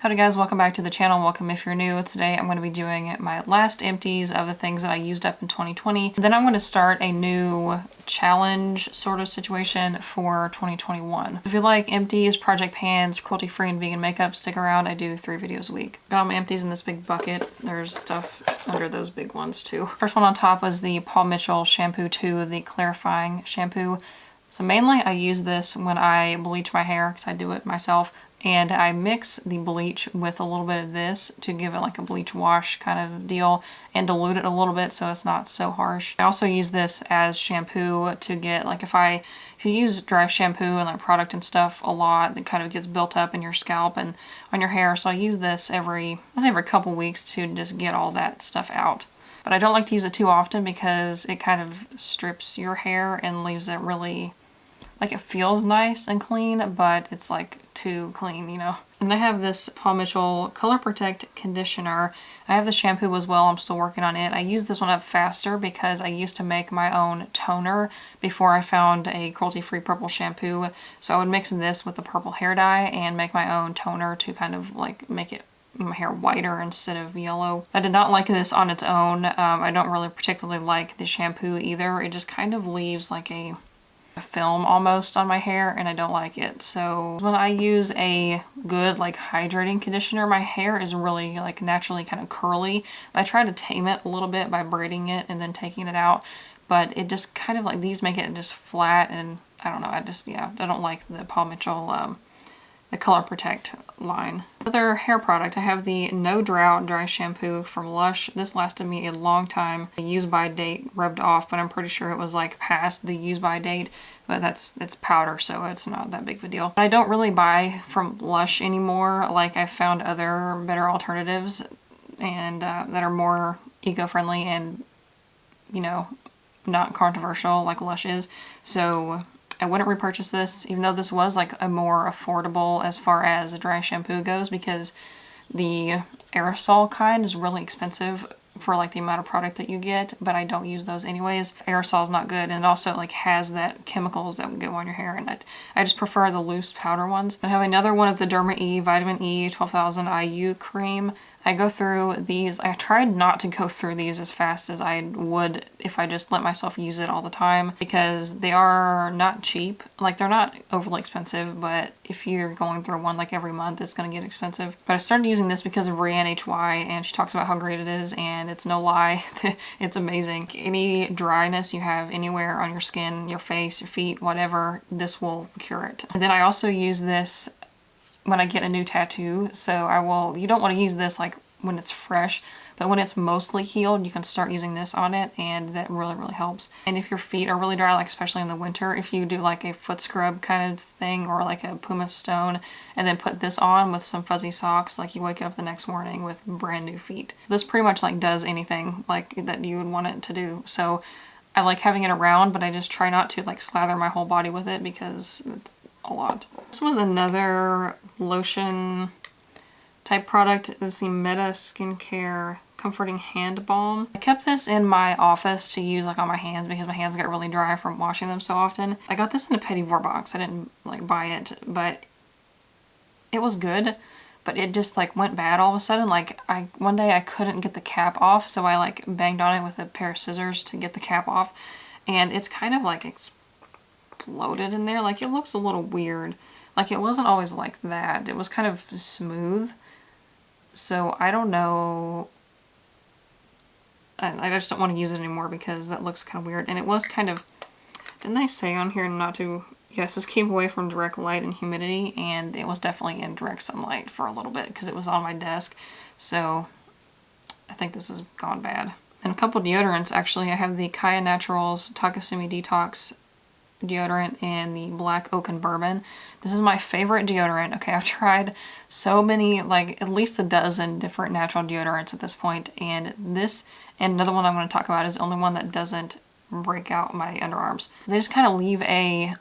Howdy guys, welcome back to the channel. Welcome if you're new. Today I'm going to be doing my last empties of the things that I used up in 2020. Then I'm going to start a new challenge sort of situation for 2021. If you like empties, project pans, cruelty-free, and vegan makeup, stick around. I do 3 videos a week. Got all my empties in this big bucket. There's stuff under those big ones too. First one on top was the Paul Mitchell Shampoo 2, the clarifying shampoo. So mainly I use this when I bleach my hair because I do it myself. And I mix the bleach with a little bit of this to give it like a bleach wash kind of deal and dilute it a little bit so it's not so harsh. I also use this as shampoo to get like if you use dry shampoo and like product and stuff a lot, it kind of gets built up in your scalp and on your hair. So I use this every couple weeks to just get all that stuff out. But I don't like to use it too often because it kind of strips your hair and leaves it really, like it feels nice and clean, but it's like too clean, you know. And I have this Paul Mitchell Color Protect Conditioner. I have the shampoo as well. I'm still working on it. I use this one up faster because I used to make my own toner before I found a cruelty-free purple shampoo. So I would mix this with the purple hair dye and make my own toner to kind of like make it my hair whiter instead of yellow. I did not like this on its own. I don't really particularly like the shampoo either. It just kind of leaves like a film almost on my hair and I don't like it. So when I use a good like hydrating conditioner, my hair is really like naturally kind of curly. I try to tame it a little bit by braiding it and then taking it out, but it just kind of like these make it just flat and I don't know, I don't like the Paul Mitchell the Color Protect line. Another hair product, I have the No Drought Dry Shampoo from Lush. This lasted me a long time. The use by date rubbed off, but I'm pretty sure it was like past the use by date, but it's powder, so it's not that big of a deal. I don't really buy from Lush anymore. Like I found other better alternatives and that are more eco-friendly and, you know, not controversial like Lush is. So I wouldn't repurchase this, even though this was like a more affordable as far as a dry shampoo goes, because the aerosol kind is really expensive for like the amount of product that you get, but I don't use those anyways. Aerosol is not good and it also like has that chemicals that would go on your hair, and I just prefer the loose powder ones. I have another one of the Derma E Vitamin E 12,000 IU cream. I go through these. I tried not to go through these as fast as I would if I just let myself use it all the time because they are not cheap. Like they're not overly expensive, but if you're going through one like every month, it's going to get expensive. But I started using this because of Rianne HY and she talks about how great it is, and it's no lie. It's amazing. Any dryness you have anywhere on your skin, your face, your feet, whatever, this will cure it. And then I also use this when I get a new tattoo. So you don't want to use this like when it's fresh, but when it's mostly healed, you can start using this on it, and that really, really helps. And if your feet are really dry, like especially in the winter, if you do like a foot scrub kind of thing or like a pumice stone and then put this on with some fuzzy socks, like you wake up the next morning with brand new feet. This pretty much like does anything like that you would want it to do. So I like having it around, but I just try not to like slather my whole body with it because it's a lot. This was another lotion type product. This is the Meta Skincare Comforting Hand Balm. I kept this in my office to use like on my hands because my hands get really dry from washing them so often. I got this in a Petit Four box. I didn't like buy it, but it was good, but it just like went bad all of a sudden. Like one day I couldn't get the cap off, so I like banged on it with a pair of scissors to get the cap off, and it's kind of like exploded in there. Like it looks a little weird. Like it wasn't always like that. It was kind of smooth. So I don't know. I just don't want to use it anymore because that looks kind of weird. And it was kind of, didn't they say on here not to, yes, this keep away from direct light and humidity, and it was definitely in direct sunlight for a little bit because it was on my desk. So I think this has gone bad. And a couple deodorants actually. I have the Kaya Naturals Takasumi Detox deodorant and the Black Oak and Bourbon. This is my favorite deodorant. Okay, I've tried so many, like at least a dozen different natural deodorants at this point, and this and another one I'm going to talk about is the only one that doesn't break out my underarms. They just kind of leave a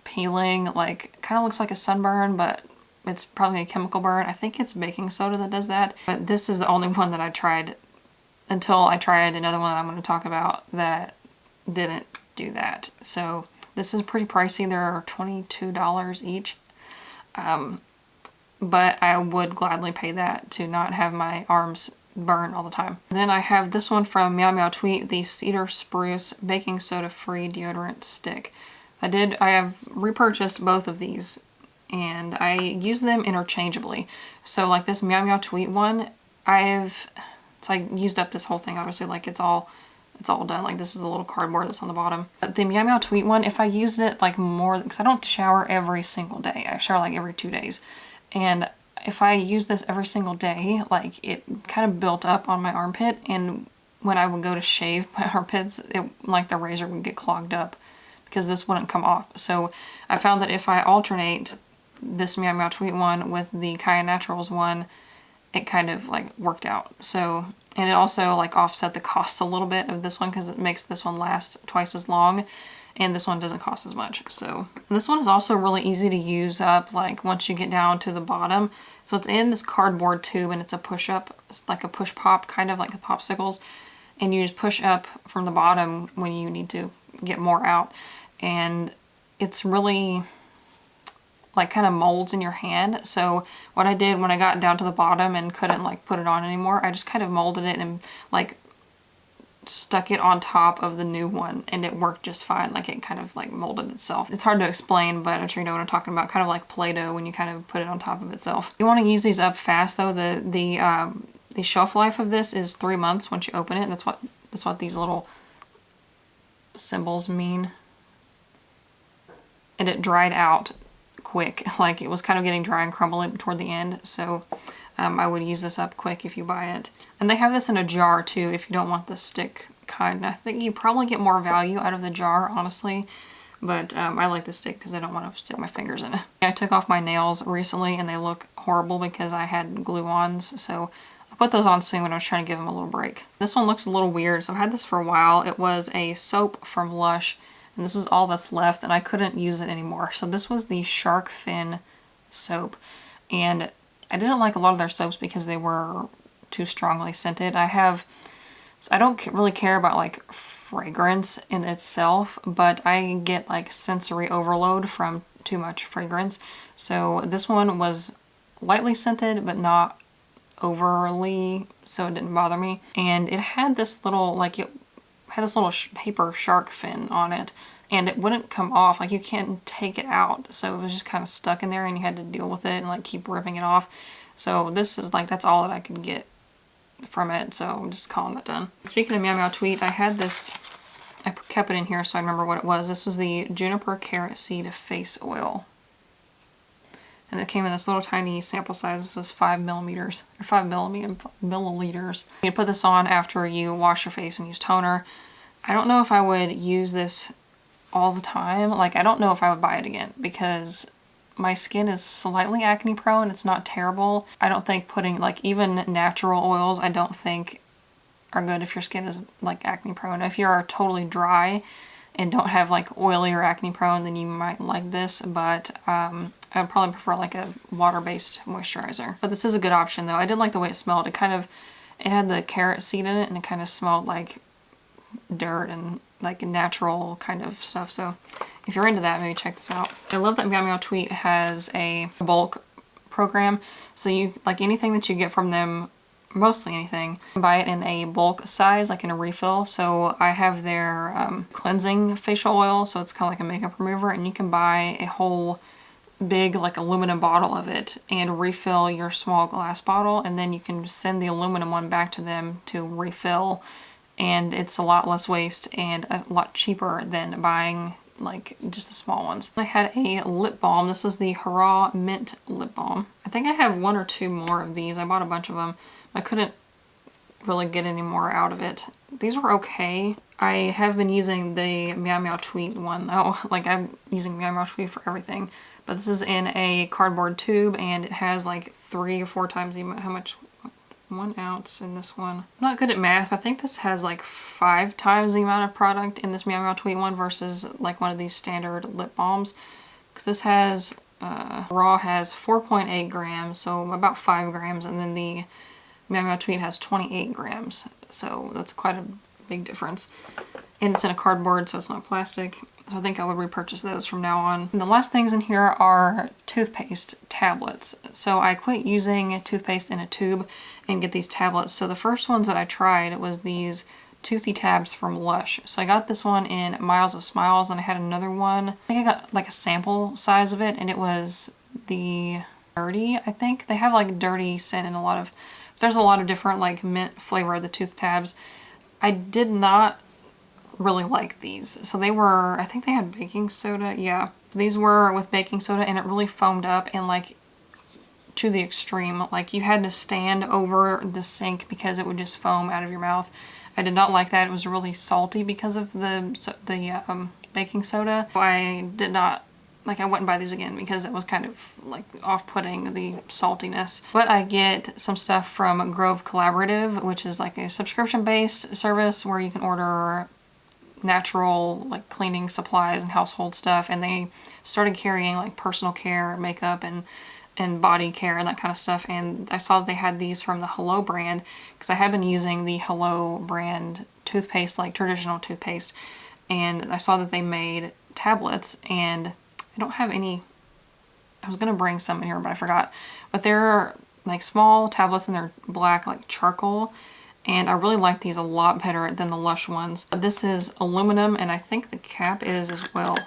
peeling, like kind of looks like a sunburn, but it's probably a chemical burn. I think it's baking soda that does that, but this is the only one that I tried until I tried another one that I'm going to talk about that didn't do that. So this is pretty pricey. They're $22 each. but I would gladly pay that to not have my arms burn all the time. And then I have this one from Meow Meow Tweet, the Cedar Spruce Baking Soda Free Deodorant Stick. I have repurchased both of these and I use them interchangeably. So like this Meow Meow Tweet one, I used up this whole thing, obviously, like it's all done. Like this is the little cardboard that's on the bottom. But the Meow Meow Tweet one, if I used it like more, because I don't shower every single day. I shower like every 2 days. And if I use this every single day, like it kind of built up on my armpit, and when I would go to shave my armpits, like the razor would get clogged up because this wouldn't come off. So I found that if I alternate this Meow Meow Tweet one with the Kaya Naturals one, it kind of like worked out. So, and it also like offset the cost a little bit of this one because it makes this one last twice as long. And this one doesn't cost as much. So this one is also really easy to use up like once you get down to the bottom. So it's in this cardboard tube and it's a push up. It's like a push pop, kind of like the popsicles. And you just push up from the bottom when you need to get more out. And it's really like kind of molds in your hand. So what I did when I got down to the bottom and couldn't like put it on anymore, I just kind of molded it and like stuck it on top of the new one and it worked just fine. Like it kind of like molded itself. It's hard to explain, but I'm sure you know what I'm talking about. Kind of like Play-Doh when you kind of put it on top of itself. You want to use these up fast though. The shelf life of this is 3 months once you open it. That's what these little symbols mean. And it dried out quick. Like it was kind of getting dry and crumbling toward the end. So I would use this up quick if you buy it. And they have this in a jar too if you don't want the stick kind. And I think you probably get more value out of the jar, honestly. But I like the stick because I don't want to stick my fingers in it. I took off my nails recently and they look horrible because I had glue-ons. So I put those on soon when I was trying to give them a little break. This one looks a little weird. So I've had this for a while. It was a soap from Lush. And this is all that's left and I couldn't use it anymore. So this was the Shark Fin soap. And I didn't like a lot of their soaps because they were too strongly scented. So I don't really care about like fragrance in itself, but I get like sensory overload from too much fragrance. So this one was lightly scented, but not overly, so it didn't bother me. And it had this little, paper shark fin on it. And it wouldn't come off, like you can't take it out. So it was just kind of stuck in there and you had to deal with it and like keep ripping it off. So this is like, that's all that I could get from it. So I'm just calling that done. Speaking of Meow Meow Tweet, I had this, I kept it in here so I remember what it was. This was the Juniper Carrot Seed Face Oil. And it came in this little tiny sample size. This was 5 milliliters. You put this on after you wash your face and use toner. I don't know if I would use this all the time. Like, I don't know if I would buy it again because my skin is slightly acne prone. It's not terrible. I don't think putting like even natural oils, I don't think are good if your skin is like acne prone. If you're totally dry and don't have like oily or acne prone, then you might like this, but I would probably prefer like a water-based moisturizer. But this is a good option though. I didn't like the way it smelled. It had the carrot seed in it and it kind of smelled like dirt and like natural kind of stuff. So if you're into that, maybe check this out. I love that Meow Meow Tweet has a bulk program. So you, like anything that you get from them, mostly anything, buy it in a bulk size, like in a refill. So I have their cleansing facial oil. So it's kind of like a makeup remover and you can buy a whole big like aluminum bottle of it and refill your small glass bottle. And then you can send the aluminum one back to them to refill. And it's a lot less waste and a lot cheaper than buying like just the small ones. I had a lip balm. This was the Hurrah Mint Lip Balm. I think I have 1 or 2 more of these. I bought a bunch of them. I couldn't really get any more out of it. These were okay. I have been using the Meow Meow Tweet one though. Like I'm using Meow Meow Tweet for everything. But this is in a cardboard tube and it has like 3 or 4 times the amount, how much? 1 ounce in this one. I'm not good at math, but I think this has like 5 times the amount of product in this Meow Meow Tweet one versus like one of these standard lip balms. Because this has, Raw has 4.8 grams, so about 5 grams, and then the Meow Meow Tweet has 28 grams. So that's quite a big difference. And it's in a cardboard, so it's not plastic. So I think I would repurchase those from now on. And the last things in here are toothpaste tablets. So I quit using toothpaste in a tube and get these tablets. So the first ones that I tried was these Toothy Tabs from Lush. So I got this one in Miles of Smiles, and I had another one. I think I got like a sample size of it, and it was the Dirty, I think. They have like dirty scent and there's a lot of different like mint flavor of the Tooth Tabs. I did not really like these. So they were, I think they had baking soda. Yeah. These were with baking soda, and it really foamed up and like to the extreme. Like you had to stand over the sink because it would just foam out of your mouth. I did not like that. It was really salty because of the baking soda. I did not, like I wouldn't buy these again because it was kind of like off-putting, the saltiness. But I get some stuff from Grove Collaborative, which is like a subscription-based service where you can order natural like cleaning supplies and household stuff, and they started carrying like personal care, makeup, and body care and that kind of stuff. And I saw that they had these from the Hello brand because I had been using the Hello brand toothpaste, like traditional toothpaste, and I saw that they made tablets, and I don't have any. I was gonna bring some in here, but I forgot. But they're like small tablets, and they're black like charcoal. And I really like these a lot better than the Lush ones. This is aluminum, and I think the cap is as well.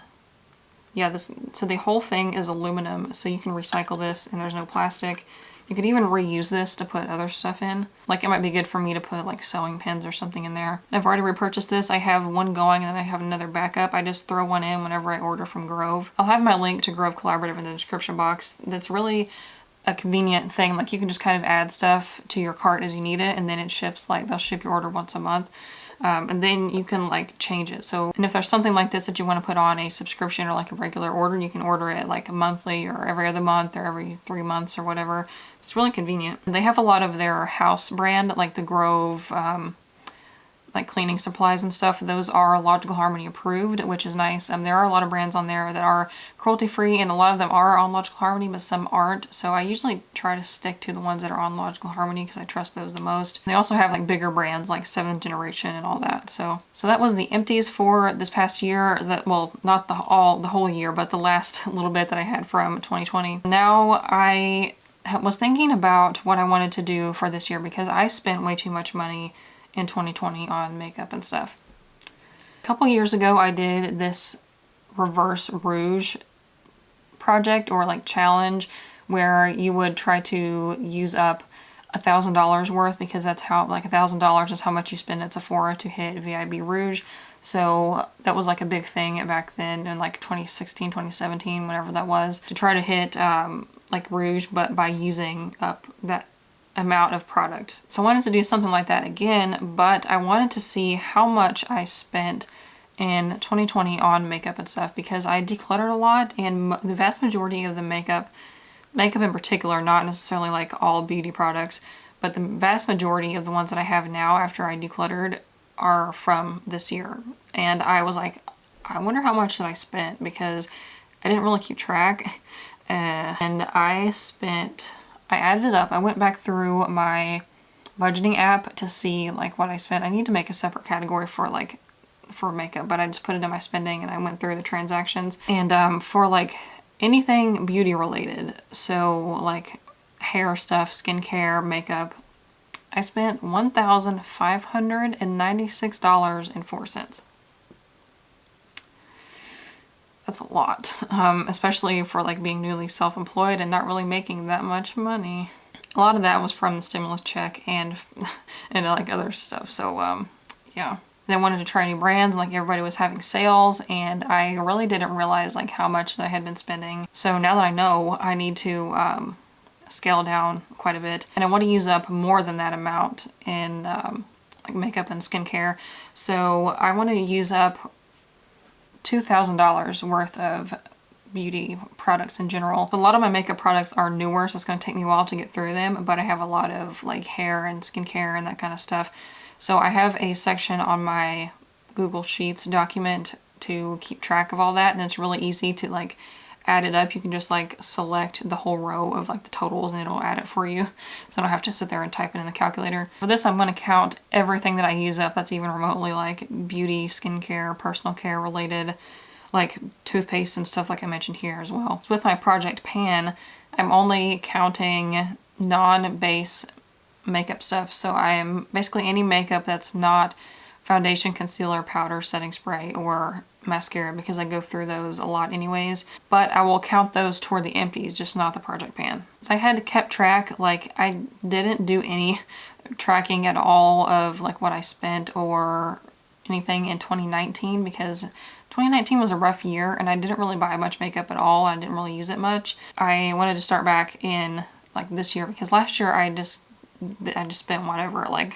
Yeah, so the whole thing is aluminum, so you can recycle this, and there's no plastic. You could even reuse this to put other stuff in. Like it might be good for me to put like sewing pins or something in there. I've already repurchased this. I have one going, and then I have another backup. I just throw one in whenever I order from Grove. I'll have my link to Grove Collaborative in the description box. That's really a convenient thing. Like you can just kind of add stuff to your cart as you need it, and then it ships, like they'll ship your order once a month. And then you can like change it. So, and if there's something like this that you want to put on a subscription or like a regular order, you can order it like monthly or every other month or every 3 months or whatever. It's really convenient. They have a lot of their house brand, like the Grove, like cleaning supplies and stuff. Those are Logical Harmony approved, which is nice. There are a lot of brands on there that are cruelty-free, and a lot of them are on Logical Harmony, but some aren't. So I usually try to stick to the ones that are on Logical Harmony because I trust those the most. They also have like bigger brands like 7th Generation and all that. So that was the empties for this past year. That, well, not the whole year, but the last little bit that I had from 2020. Now I was thinking about what I wanted to do for this year because I spent way too much money in 2020 on makeup and stuff. A couple years ago I did this reverse rouge project or like challenge where you would try to use up $1,000 worth, because that's how, like $1,000 is how much you spend at Sephora to hit VIB rouge. So that was like a big thing back then in like 2016, 2017, whenever that was, to try to hit like rouge, but by using up that amount of product. So I wanted to do something like that again, but I wanted to see how much I spent in 2020 on makeup and stuff, because I decluttered a lot, and the vast majority of the makeup in particular, not necessarily like all beauty products, but the vast majority of the ones that I have now after I decluttered are from this year. And I was like, I wonder how much that I spent, because I didn't really keep track. And I added it up. I went back through my budgeting app to see like what I spent. I need to make a separate category for makeup, but I just put it in my spending, and I went through the transactions. And for like anything beauty related, so like hair stuff, skincare, makeup, I spent $1,596.04. That's a lot, especially for like being newly self-employed and not really making that much money. A lot of that was from the stimulus check and like other stuff. So yeah. Then I wanted to try new brands, like everybody was having sales, and I really didn't realize like how much that I had been spending. So now that I know, I need to scale down quite a bit, and I want to use up more than that amount in like makeup and skincare. So I want to use up $2,000 worth of beauty products in general. A lot of my makeup products are newer, so it's going to take me a while to get through them, but I have a lot of like hair and skincare and that kind of stuff. So I have a section on my Google Sheets document to keep track of all that, and it's really easy to like add it up, you can just like select the whole row of like the totals and it'll add it for you. So I don't have to sit there and type it in the calculator. For this, I'm going to count everything that I use up that's even remotely like beauty, skincare, personal care related, like toothpaste and stuff like I mentioned here as well. So with my project pan, I'm only counting non-base makeup stuff. So I am basically any makeup that's not foundation, concealer, powder, setting spray, or mascara, because I go through those a lot anyways. But I will count those toward the empties, just not the project pan. So I had kept track, like I didn't do any tracking at all of like what I spent or anything in 2019, because 2019 was a rough year and I didn't really buy much makeup at all. I didn't really use it much. I wanted to start back in like this year, because last year I just spent whatever. Like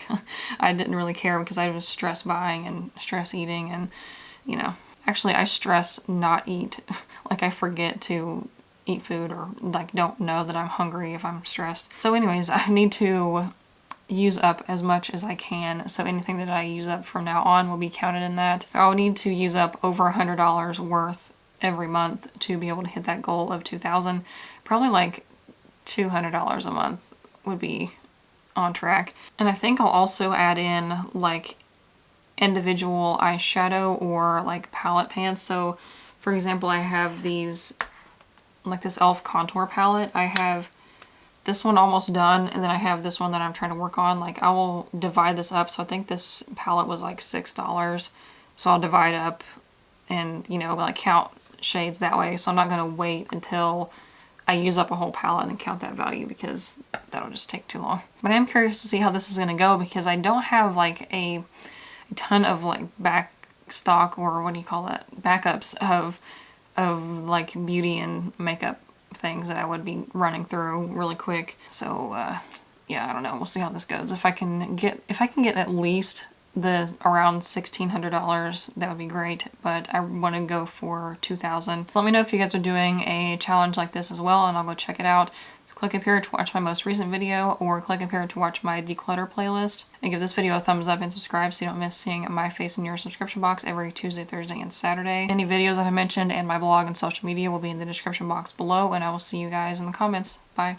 I didn't really care because I was stress buying and stress eating, and you know, actually I stress not eat. Like I forget to eat food, or like don't know that I'm hungry if I'm stressed. So anyways, I need to use up as much as I can. So anything that I use up from now on will be counted in that. I'll need to use up over $100 worth every month to be able to hit that goal of 2,000. Probably like $200 a month would be on track. And I think I'll also add in like individual eyeshadow or like palette pans. So for example, I have these, like this e.l.f. contour palette. I have this one almost done, and then I have this one that I'm trying to work on. Like I will divide this up. So I think this palette was like $6. So I'll divide up and, you know, like count shades that way. So I'm not going to wait until I use up a whole palette and count that value, because that'll just take too long. But I am curious to see how this is going to go, because I don't have like a ton of like back stock, or what do you call that, backups of like beauty and makeup things that I would be running through really quick. So yeah, I don't know. We'll see how this goes. If I can get at least the around $1,600, that would be great, but I want to go for 2,000. Let me know if you guys are doing a challenge like this as well, and I'll go check it out. Click up here to watch my most recent video, or click up here to watch my declutter playlist. And give this video a thumbs up and subscribe so you don't miss seeing my face in your subscription box every Tuesday, Thursday, and Saturday. Any videos that I mentioned and my blog and social media will be in the description box below, and I will see you guys in the comments. Bye.